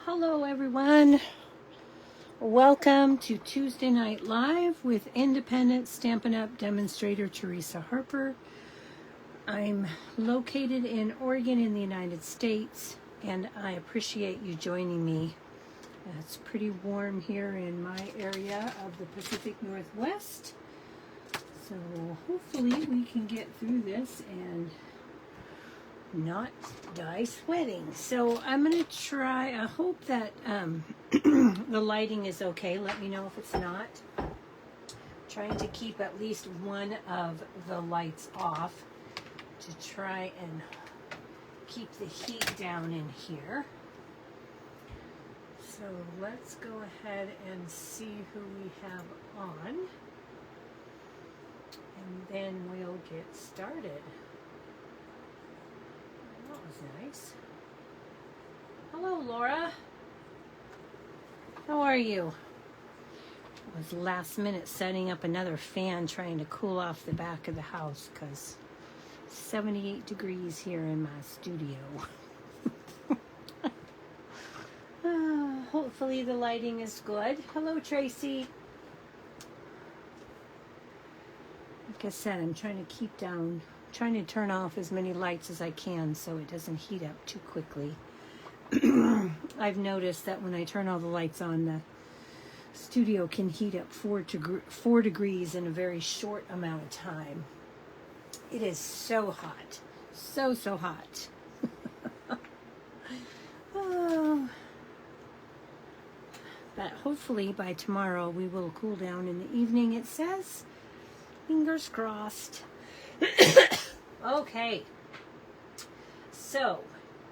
Hello everyone, welcome to Tuesday Night Live with independent Stampin' Up! Demonstrator Teresa Harper. I'm located in Oregon in the United States, and I appreciate you joining me. It's pretty warm here in my area of the Pacific Northwest, so hopefully we can get through this and not die sweating. So I'm going to try, I hope that the lighting is okay. Let me know if it's not. Trying to keep at least one of the lights off to try and keep the heat down in here. So let's go ahead and see who we have on, and then we'll get started. That was nice. Hello, Laura. How are you? I was last minute setting up another fan trying to cool off the back of the house because 78 degrees here in my studio. Hopefully the lighting is good. Hello, Tracy. Like I said, I'm trying to keep down, trying to turn off as many lights as I can so it doesn't heat up too quickly. I've noticed that when I turn all the lights on, the studio can heat up 4 degrees in a very short amount of time. It is so hot. So hot. Oh. But hopefully by tomorrow we will cool down in the evening, it says. Fingers crossed. Okay. So,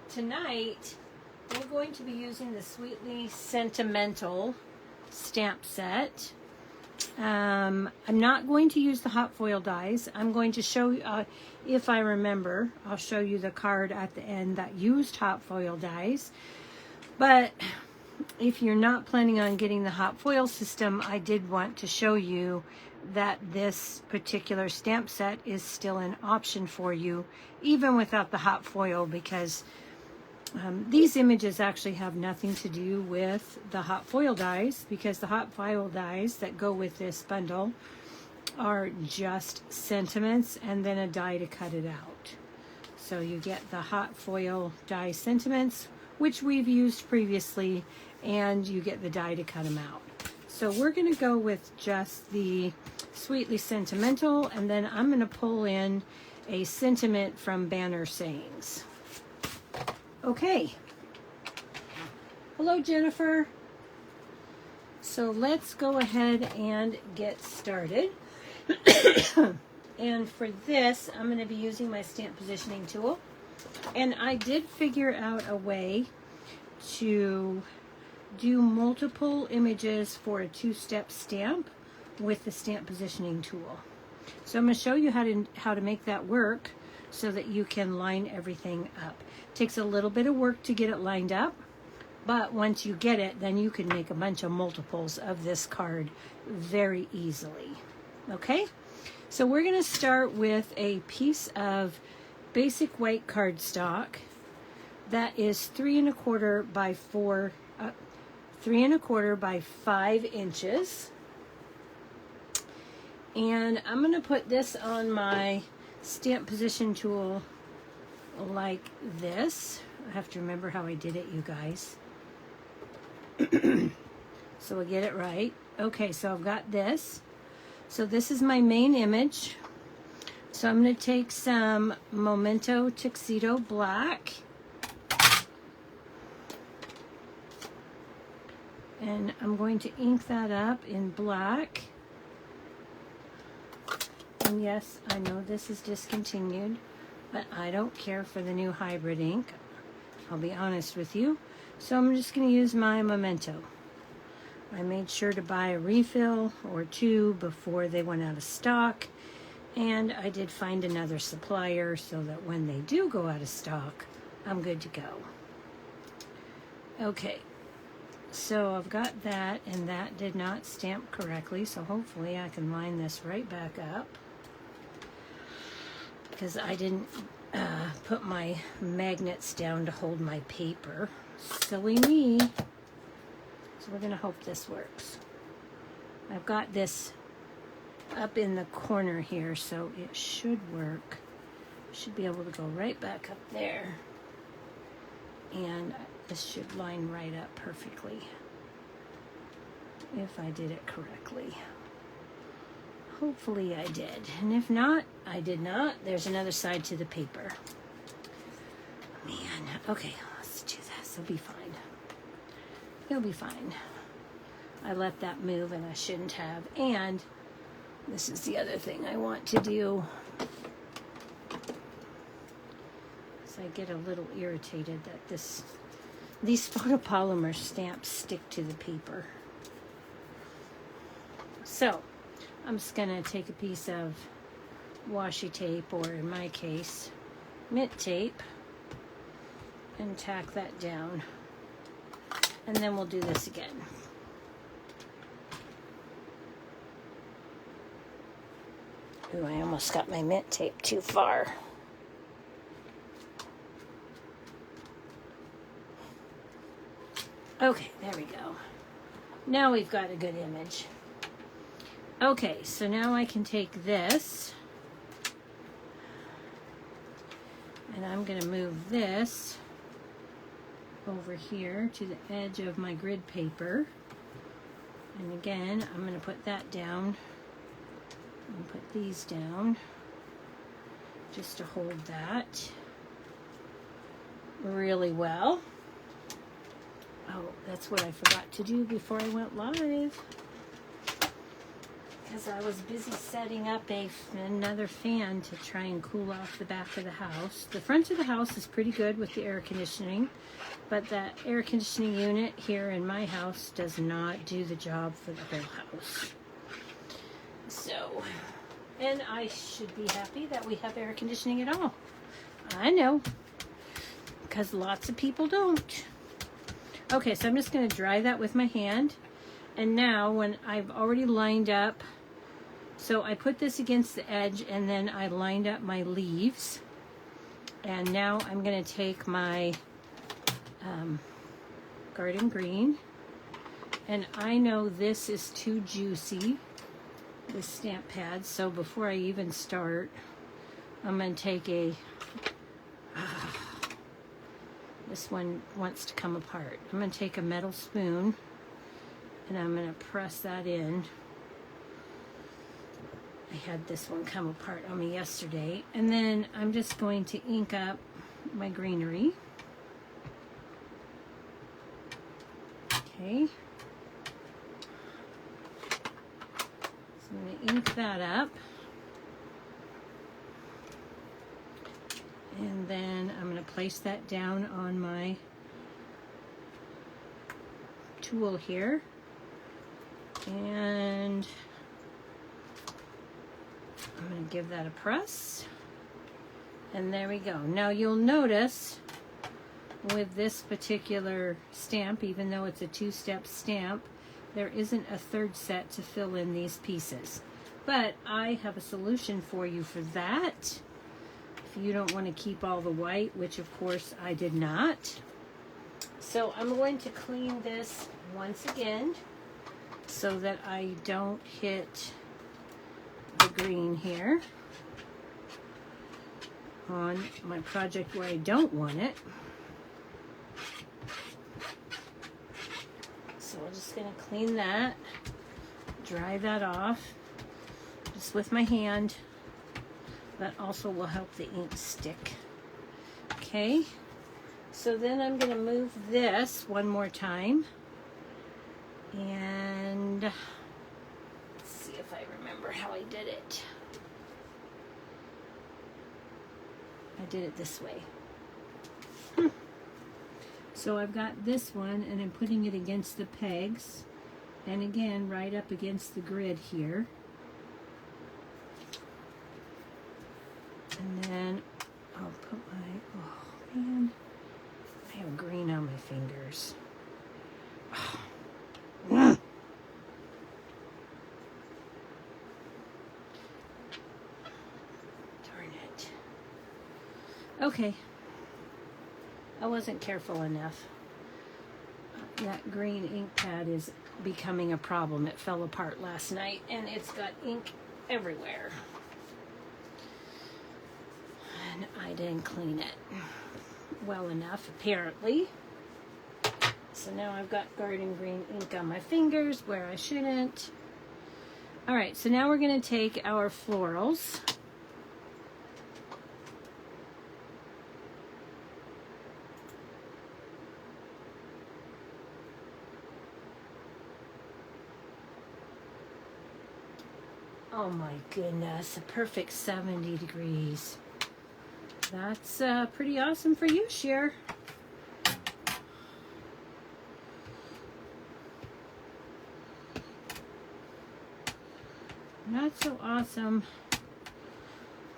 tonight we're going to be using the Sweetly Sentimental stamp set. I'm not going to use the hot foil dies. I'm going to show you, if I remember, I'll show you the card at the end that used hot foil dies. But if you're not planning on getting the hot foil system, I did want to show you that this particular stamp set is still an option for you, even without the hot foil, because these images actually have nothing to do with the hot foil dies, because the hot foil dies that go with this bundle are just sentiments and then a die to cut it out. So you get the hot foil die sentiments, which we've used previously, and you get the die to cut them out. So we're going to go with just the Sweetly Sentimental, and then I'm going to pull in a sentiment from Banner Sayings. Okay. Hello, Jennifer. So let's go ahead and get started. And for this, I'm going to be using my stamp positioning tool. And I did figure out a way to do multiple images for a two-step stamp with the stamp positioning tool. So I'm going to show you how to make that work so that you can line everything up. It takes a little bit of work to get it lined up, but once you get it, then you can make a bunch of multiples of this card very easily. Okay, so we're going to start with a piece of basic white cardstock that is 3 1/4 by 3 1/4 by 5 inches. And I'm going to put this on my stamp position tool like this. I have to remember how I did it, you guys. So we'll get it right. Okay, so I've got this. So this is my main image. So I'm going to take some Memento Tuxedo Black. And I'm going to ink that up in black. And yes, I know this is discontinued, but I don't care for the new hybrid ink. I'll be honest with you. So I'm just going to use my Memento. I made sure to buy a refill or two before they went out of stock. And I did find another supplier so that when they do go out of stock, I'm good to go. Okay. So I've got that, and that did not stamp correctly, so hopefully I can line this right back up, because I didn't put my magnets down to hold my paper. Silly me. So we're going to hope this works. I've got this up in the corner here, so it should work. Should be able to go right back up there. And this should line right up perfectly, if I did it correctly. Hopefully I did. And if not, I did not. There's another side to the paper. Man, okay, let's do this. It'll be fine. It'll be fine. I let that move and I shouldn't have. And this is the other thing I want to do. So I get a little irritated that these photopolymer stamps stick to the paper. So I'm just gonna take a piece of washi tape, or in my case, mint tape, and tack that down. And then we'll do this again. Ooh, I almost got my mint tape too far. Okay, there we go. Now we've got a good image. Okay, so now I can take this, and I'm going to move this over here to the edge of my grid paper. And again, I'm going to put that down and put these down just to hold that really well. Oh, that's what I forgot to do before I went live, because I was busy setting up another fan to try and cool off the back of the house. The front of the house is pretty good with the air conditioning, but that air conditioning unit here in my house does not do the job for the whole house. So, and I should be happy that we have air conditioning at all. I know, because lots of people don't. Okay, so I'm just going to dry that with my hand. And now when I've already lined up, so I put this against the edge and then I lined up my leaves. And now I'm going to take my garden green. And I know this is too juicy, this stamp pad. So before I even start, I'm going to take a... this one wants to come apart. I'm going to take a metal spoon and I'm going to press that in. I had this one come apart on me yesterday. And then I'm just going to ink up my greenery. Okay. So I'm going to ink that up. And then I'm going to place that down on my tool here. And I'm going to give that a press. And there we go. Now you'll notice with this particular stamp, even though it's a two-step stamp, there isn't a third set to fill in these pieces. But I have a solution for you for that. If you don't want to keep all the white, which of course I did not. So I'm going to clean this once again so that I don't hit the green here on my project where I don't want it. So I'm just going to clean that, dry that off just with my hand. That also will help the ink stick. Okay, so then I'm going to move this one more time. And let's see if I remember how I did it. I did it this way. So I've got this one and I'm putting it against the pegs. And again, right up against the grid here. And then I'll put my, oh man, I have green on my fingers. Oh. Darn it. Okay. I wasn't careful enough. That green ink pad is becoming a problem. It fell apart last night and it's got ink everywhere. And I didn't clean it well enough, apparently. So now I've got garden green ink on my fingers where I shouldn't. All right, so now we're going to take our florals. Oh my goodness, a perfect 70 degrees. That's pretty awesome for you, Cher. Not so awesome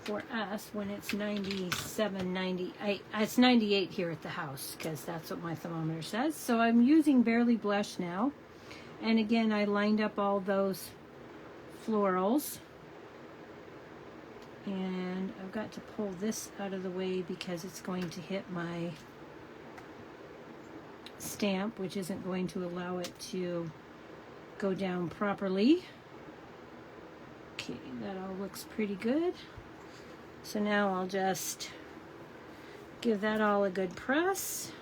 for us when it's 97, 98. It's 98 here at the house because that's what my thermometer says. So I'm using Barely Blush now. And again, I lined up all those florals. And I've got to pull this out of the way because it's going to hit my stamp, which isn't going to allow it to go down properly. Okay, that all looks pretty good. So now I'll just give that all a good press.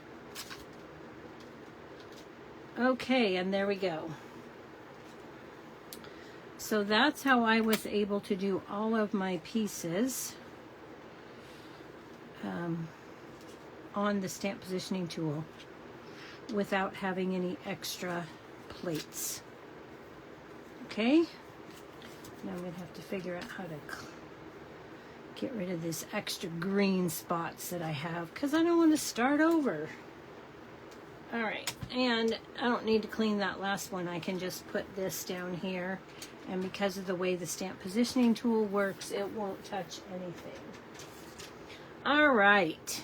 Okay, and there we go. So that's how I was able to do all of my pieces on the stamp positioning tool without having any extra plates. Okay, now I'm going to have to figure out how to get rid of this extra green spots that I have because I don't want to start over. All right, and I don't need to clean that last one. I can just put this down here, and because of the way the stamp positioning tool works, it won't touch anything. All right,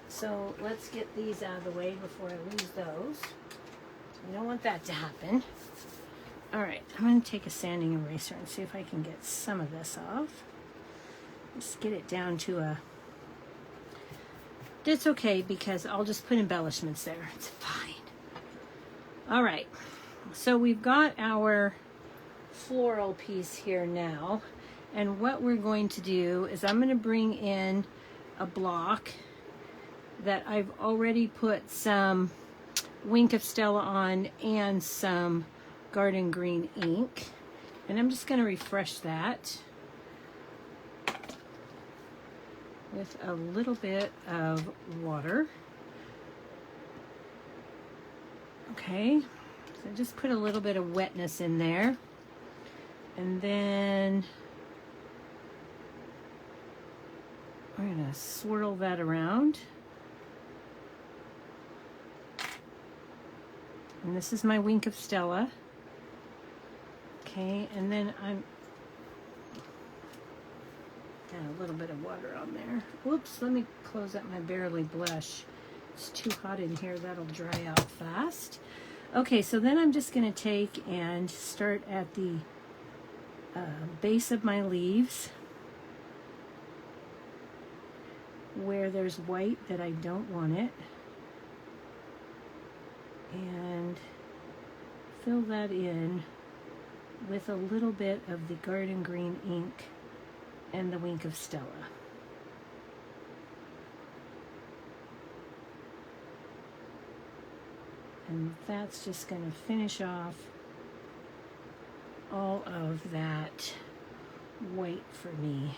so let's get these out of the way before I lose those. I don't want that to happen. All right, I'm going to take a sanding eraser and see if I can get some of this off. Just get it down to a... It's okay because I'll just put embellishments there. It's fine. All right, so we've got our floral piece here now, and what we're going to do is I'm going to bring in a block that I've already put some Wink of Stella on and some garden green ink, and I'm just going to refresh that with a little bit of water. Okay, so just put a little bit of wetness in there, and then we're gonna swirl that around. And this is my Wink of Stella. Okay, and then I'm a little bit of water on there. Whoops, let me close up my Barely Blush. It's too hot in here, that'll dry out fast. Okay, so then I'm just going to take and start at the base of my leaves where there's white that I don't want it, and fill that in with a little bit of the garden green ink and the Wink of Stella. And that's just going to finish off all of that white for me.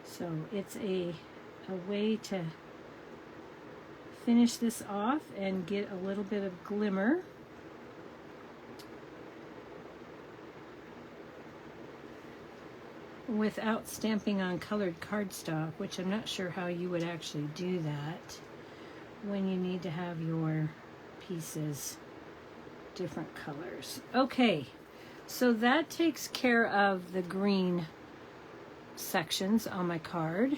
So it's a way to finish this off and get a little bit of glimmer. Without stamping on colored cardstock, which I'm not sure how you would actually do that when you need to have your pieces different colors. Okay, so that takes care of the green sections on my card.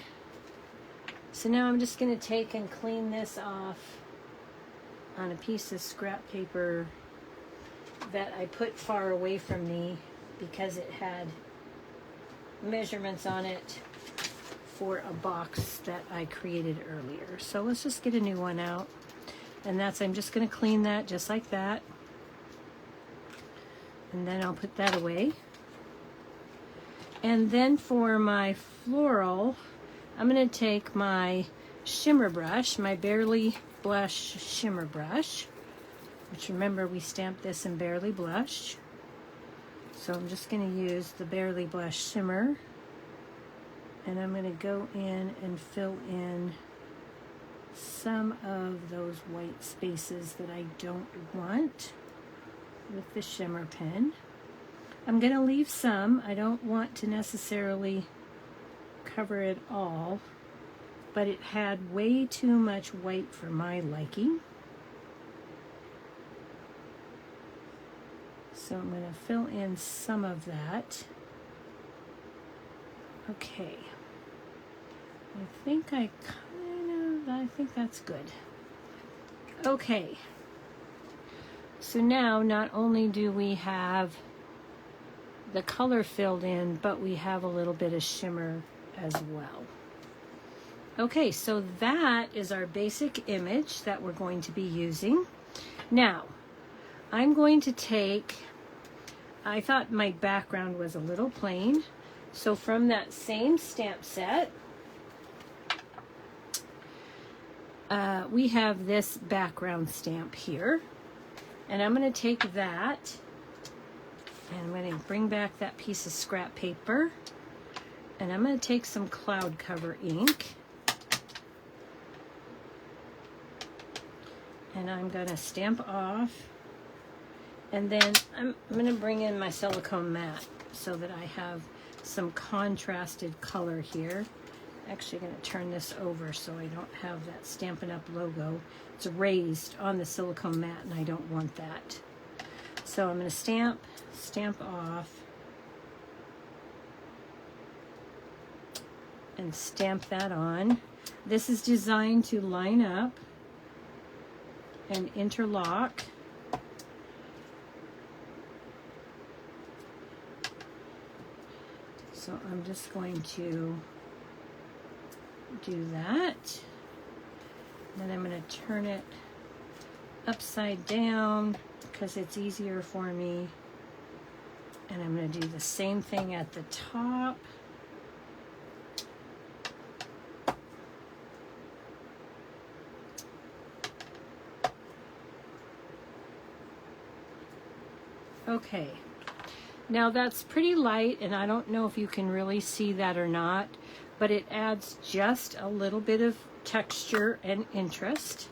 So now I'm just going to take and clean this off on a piece of scrap paper that I put far away from me because it had measurements on it for a box that I created earlier. So let's just get a new one out. And that's, I'm just going to clean that just like that. And then I'll put that away. And then for my floral, I'm going to take my shimmer brush, my Barely Blush shimmer brush, which remember we stamped this in Barely Blush. So I'm just going to use the Barely Blush shimmer, and I'm going to go in and fill in some of those white spaces that I don't want with the shimmer pen. I'm going to leave some. I don't want to necessarily cover it all, but it had way too much white for my liking. So I'm going to fill in some of that. Okay. I think that's good. Okay. So now not only do we have the color filled in, but we have a little bit of shimmer as well. Okay, so that is our basic image that we're going to be using. Now, I'm going to take, I thought my background was a little plain, so from that same stamp set, we have this background stamp here, and I'm going to take that, and I'm going to bring back that piece of scrap paper, and I'm going to take some cloud cover ink, and I'm going to stamp off, and then I'm going to bring in my silicone mat so that I have some contrasted color here. Actually going to turn this over so I don't have that Stampin' Up! Logo. It's raised on the silicone mat and I don't want that. So I'm going to stamp off, and stamp that on. This is designed to line up and interlock. So I'm just going to do that. Then I'm going to turn it upside down because it's easier for me. And I'm going to do the same thing at the top. Okay. Now that's pretty light, and I don't know if you can really see that or not, but it adds just a little bit of texture and interest.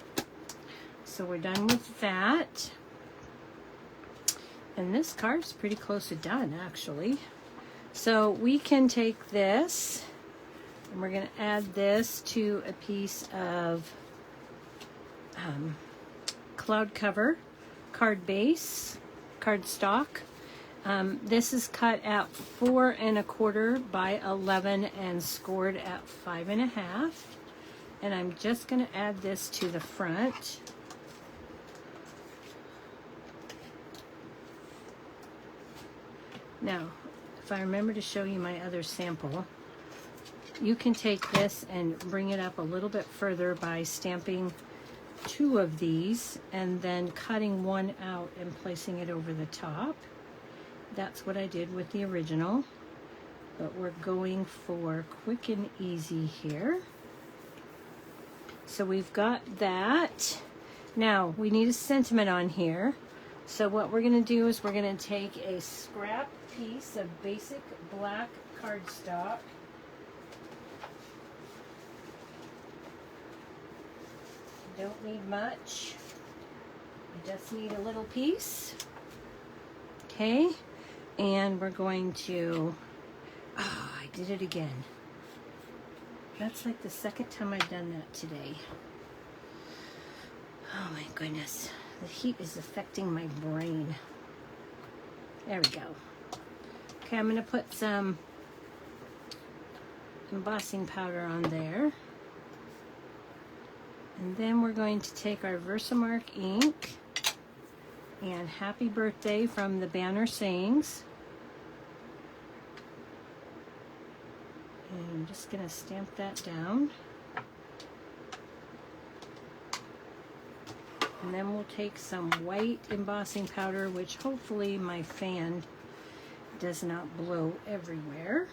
So we're done with that. And this card's pretty close to done, actually. So we can take this, and we're going to add this to a piece of cloud cover, card base, cardstock. This is cut at 4 1/4 by 11 and scored at 5 1/2. And I'm just going to add this to the front. Now, if I remember to show you my other sample, you can take this and bring it up a little bit further by stamping 2 of these and then cutting one out and placing it over the top. That's what I did with the original, but we're going for quick and easy here. So we've got that. Now we need a sentiment on here. So what we're going to do is we're going to take a scrap piece of basic black cardstock. Don't need much. You just need a little piece. Okay. And we're going to, oh, I did it again. That's like the second time I've done that today. Oh my goodness. The heat is affecting my brain. There we go. Okay, I'm going to put some embossing powder on there. And then we're going to take our Versamark ink and Happy Birthday from the Banner Sayings. And I'm just going to stamp that down. And then we'll take some white embossing powder, which hopefully my fan does not blow everywhere.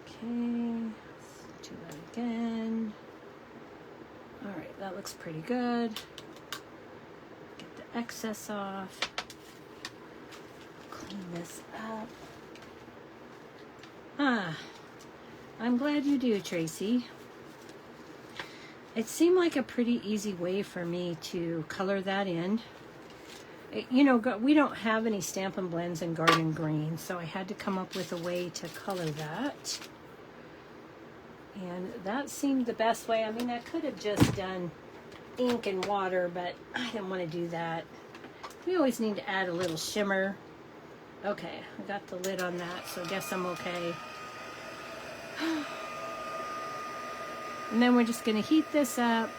Okay, let's do that again. All right, that looks pretty good. Get the excess off. Clean this up. I'm glad you do, Tracy. It seemed like a pretty easy way for me to color that in. You know, we don't have any Stampin' Blends in Garden Green, so I had to come up with a way to color that. And that seemed the best way. I mean, I could have just done ink and water, but I didn't want to do that. We always need to add a little shimmer. Okay, I got the lid on that, so I guess I'm okay. And then we're just going to heat this up.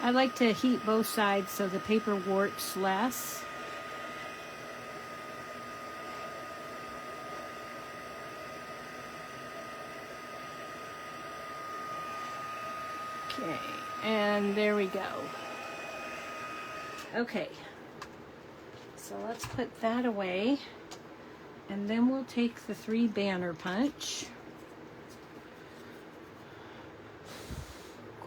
I like to heat both sides so the paper warps less. Okay, and there we go. Okay, so let's put that away. And then we'll take the 3 banner punch.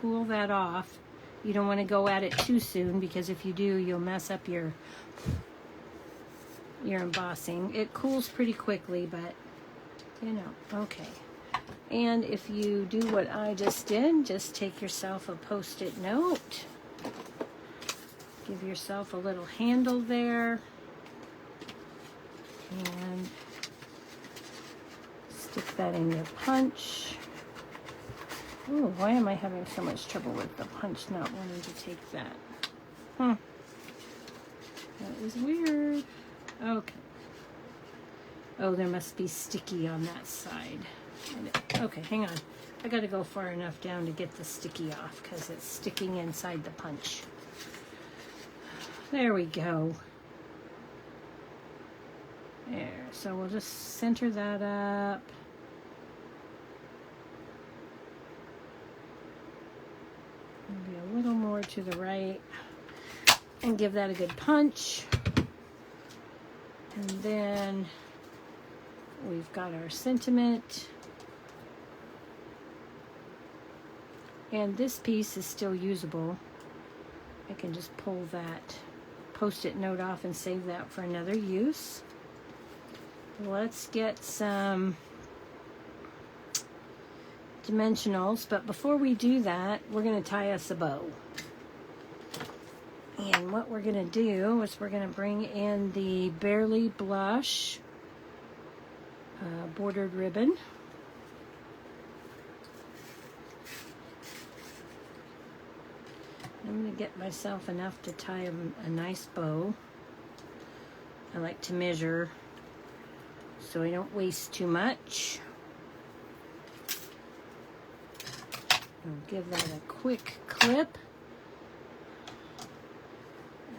Cool that off. You don't want to go at it too soon, because if you do, you'll mess up your embossing. It cools pretty quickly, but you know, okay. And if you do what I just did, just take yourself a Post-it note. Give yourself a little handle there. And stick that in your punch. Oh, why am I having so much trouble with the punch not wanting to take that? That is weird. Okay. Oh, there must be sticky on that side. Okay, hang on. I got to go far enough down to get the sticky off because it's sticking inside the punch. There we go. There, so we'll just center that up. Maybe a little more to the right. And give that a good punch. And then we've got our sentiment. And this piece is still usable. I can just pull that Post-it note off and save that for another use. Let's get some dimensionals, but before we do that, we're going to tie us a bow. And what we're going to do is we're going to bring in the Barely Blush bordered ribbon. I'm going to get myself enough to tie a nice bow. I like to measure so I don't waste too much. I'll give that a quick clip.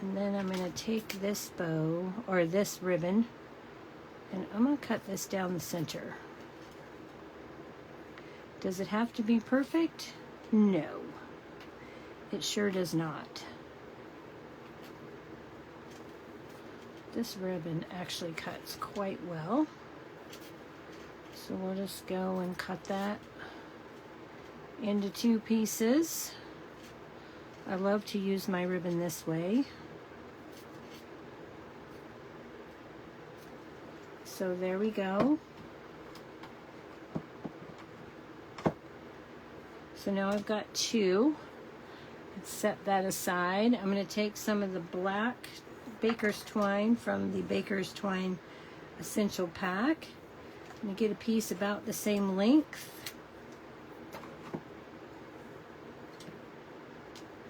And then I'm going to take this bow, or this ribbon, and I'm going to cut this down the center. Does it have to be perfect? No. It sure does not. This ribbon actually cuts quite well. So we'll just go and cut that into 2 pieces. I love to use my ribbon this way. So there we go. So now I've got 2. Let's set that aside. I'm going to take some of the black Baker's Twine from the Baker's Twine Essential Pack. I'm going to get a piece about the same length.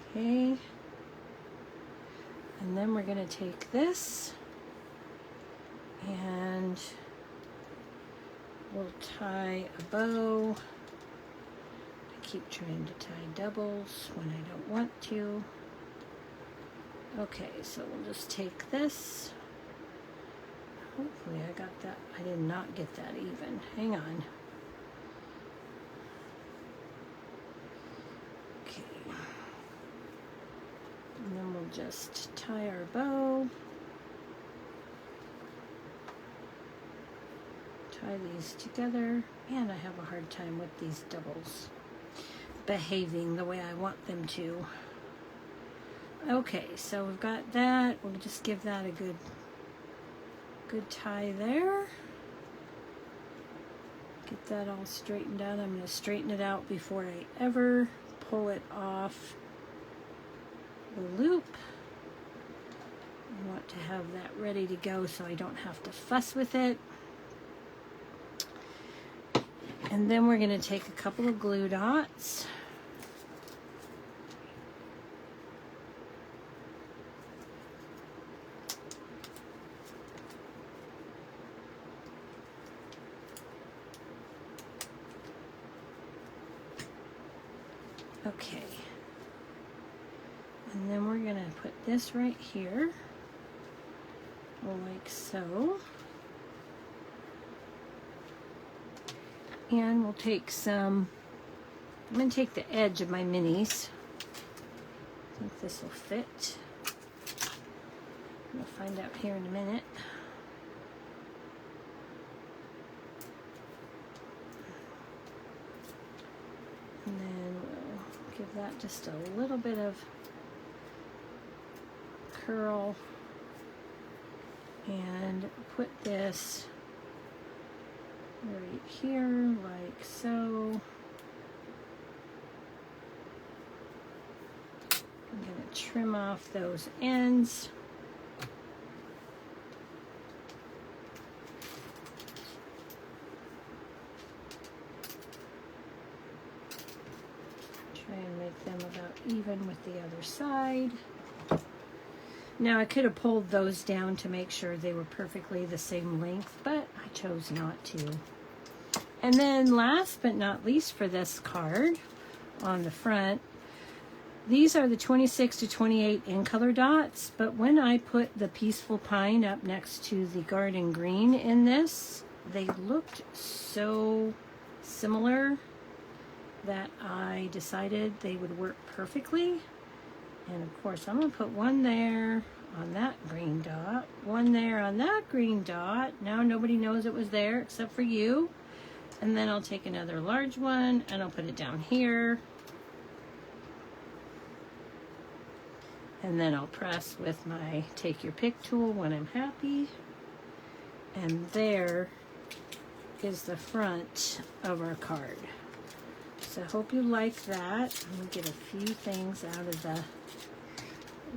Okay. And then we're going to take this and we'll tie a bow keep trying to tie doubles when I don't want to. Okay, so we'll just take this. Hopefully I got that. I did not get that even. Hang on. Okay. And then we'll just tie our bow. Tie these together. And I have a hard time with these doubles behaving the way I want them to. Okay, so we've got that. We'll just give that a good tie there. Get that all straightened out. I'm going to straighten it out before I ever pull it off the loop. I want to have that ready to go so I don't have to fuss with it. And then we're going to take a couple of glue dots. Okay, and then we're going to put this right here, like so. And we'll take some, I'm going to take the edge of my minis. I think this will fit. We'll find out here in a minute. And then we'll give that just a little bit of curl and put this right here like so. I'm going to trim off those ends. Try and make them about even with the other side. Now I could have pulled those down to make sure they were perfectly the same length, but I chose not to. And then last but not least for this card on the front, these are the 26 to 28 in color dots, but when I put the Peaceful Pine up next to the Garden Green in this, they looked so similar that I decided they would work perfectly. And of course, I'm going to put one there on that green dot, one there on that green dot. Now nobody knows it was there except for you. And then I'll take another large one and I'll put it down here. And then I'll press with my Take Your Pick tool when I'm happy. And there is the front of our card. So I hope you like that. I'm going to get a few things out of the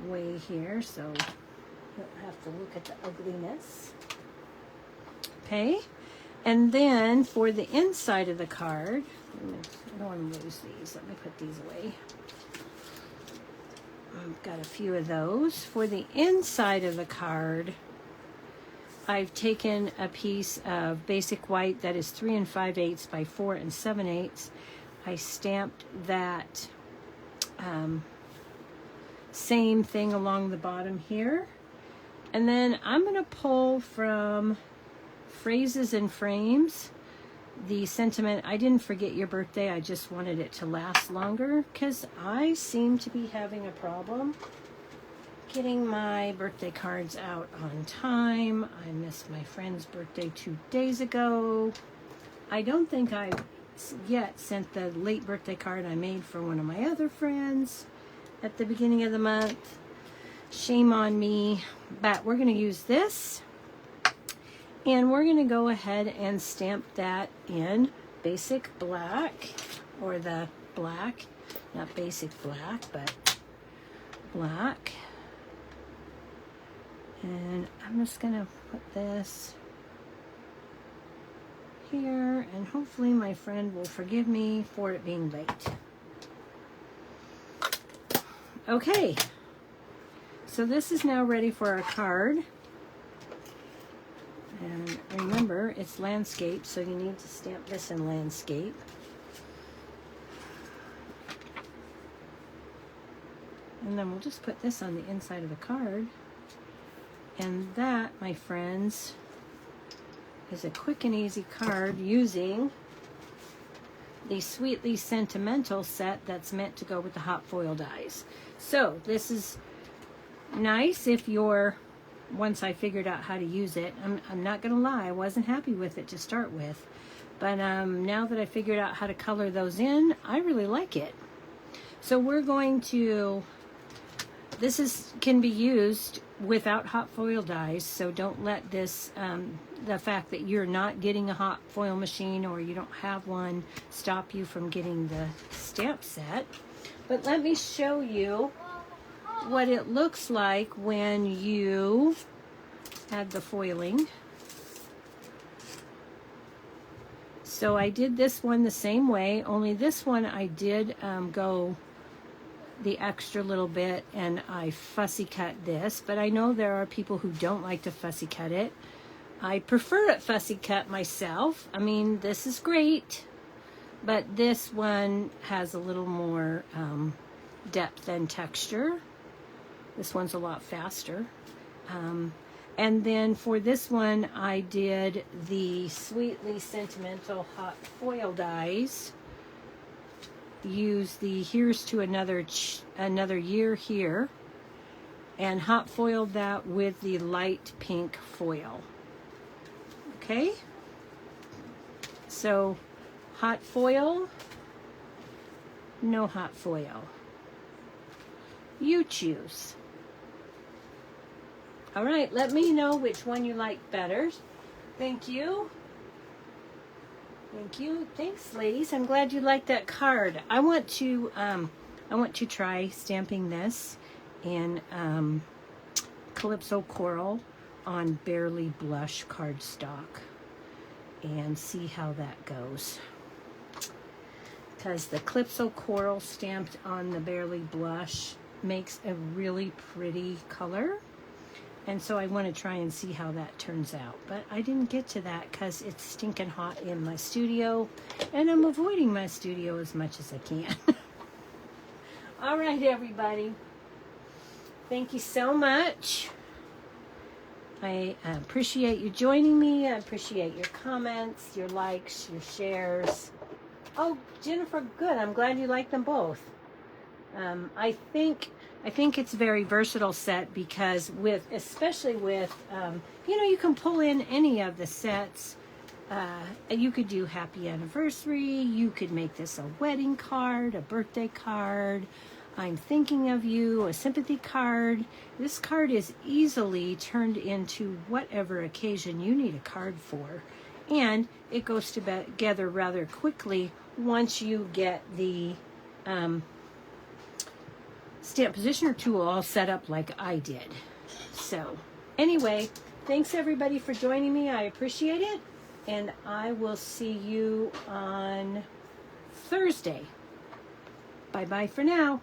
way here so you don't have to look at the ugliness. Okay, and then for the inside of the card, I don't want to lose these. Let me put these away. I've got a few of those. For the inside of the card, I've taken a piece of basic white that is 3 5/8 by 4 7/8. I stamped that same thing along the bottom here. And then I'm going to pull from Phrases and Frames the sentiment, I didn't forget your birthday, I just wanted it to last longer, because I seem to be having a problem getting my birthday cards out on time. I missed my friend's birthday 2 days ago. I don't think I've yet sent the late birthday card I made for one of my other friends at the beginning of the month. Shame on me, but we're going to use this, and we're going to go ahead and stamp that in basic black, or the black, not basic black, but black. And I'm just going to put this here, and hopefully my friend will forgive me for it being late. Okay, so this is now ready for our card. And remember, it's landscape, so you need to stamp this in landscape. And then we'll just put this on the inside of the card. And that, my friends, is a quick and easy card using the Sweetly Sentimental set that's meant to go with the hot foil dies. So this is nice if you're, once I figured out how to use it, I'm not gonna lie, I wasn't happy with it to start with, but now that I figured out how to color those in, I really like it. So we're going to, this can be used without hot foil dies, so don't let this, the fact that you're not getting a hot foil machine or you don't have one, stop you from getting the stamp set. But let me show you what it looks like when you add the foiling. So I did this one the same way, only this one I did go the extra little bit and I fussy cut this, but I know there are people who don't like to fussy cut it. I prefer it fussy cut myself. I mean, this is great, but this one has a little more depth and texture. This one's a lot faster. And then for this one, I did the Sweetly Sentimental hot foil dies. Use the Here's to Another Year here, and hot foiled that with the light pink foil. Okay, so hot foil, no hot foil, you choose. All right, let me know which one you like better. Thank you. Thank you. Thanks, ladies. I'm glad you liked that card. I want to try stamping this in Calypso Coral on Barely Blush cardstock and see how that goes. Because the Calypso Coral stamped on the Barely Blush makes a really pretty color. And so I want to try and see how that turns out. But I didn't get to that because it's stinking hot in my studio. And I'm avoiding my studio as much as I can. All right, everybody. Thank you so much. I appreciate you joining me. I appreciate your comments, your likes, your shares. Oh, Jennifer, good. I'm glad you like them both. I think it's a very versatile set because especially with, you can pull in any of the sets. You could do happy anniversary. You could make this a wedding card, a birthday card. I'm thinking of you, a sympathy card. This card is easily turned into whatever occasion you need a card for. And it goes together rather quickly once you get the stamp positioner tool all set up like I did. So anyway, thanks everybody for joining me. I appreciate it. And I will see you on Thursday. Bye-bye for now.